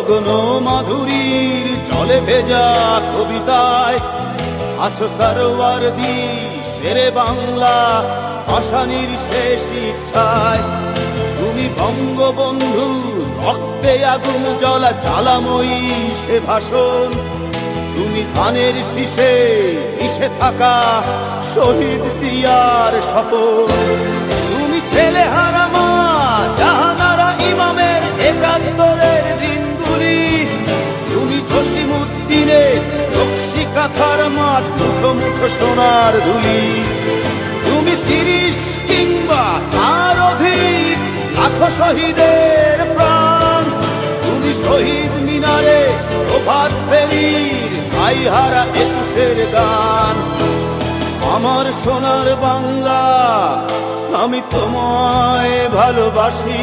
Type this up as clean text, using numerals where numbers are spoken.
গগন মাধুরীর জলে ভেজা কবিতায় আছো সরওয়ারদি শেরে বাংলা ভাষানির শেষ ইচ্ছায়। তুমি বঙ্গবন্ধু রক্তে আগুন জ্বলা জ্বালাময়ী সে ভাষণ। তুমি ধানের শীষে মিশে থাকা শহীদ জিয়ার শপথ। তুমি ছেলে হারা মা জাহানারা ইমামের ৭১-এর দিনগুলি। তুমি জসিমউদ্দিনের নকশি কাঁথার মাঠ মুঠো মুঠো সোনার ধুলি। তুমি ৩০ কিংবা তার অধিক লাখো শহীদের প্রাণ। তুমি শহীদ মিনারে প্রভাত ফেরির গাইহারা ২১-এর গান। আমার সোনার বাংলা আমি তোমায় ভালোবাসি।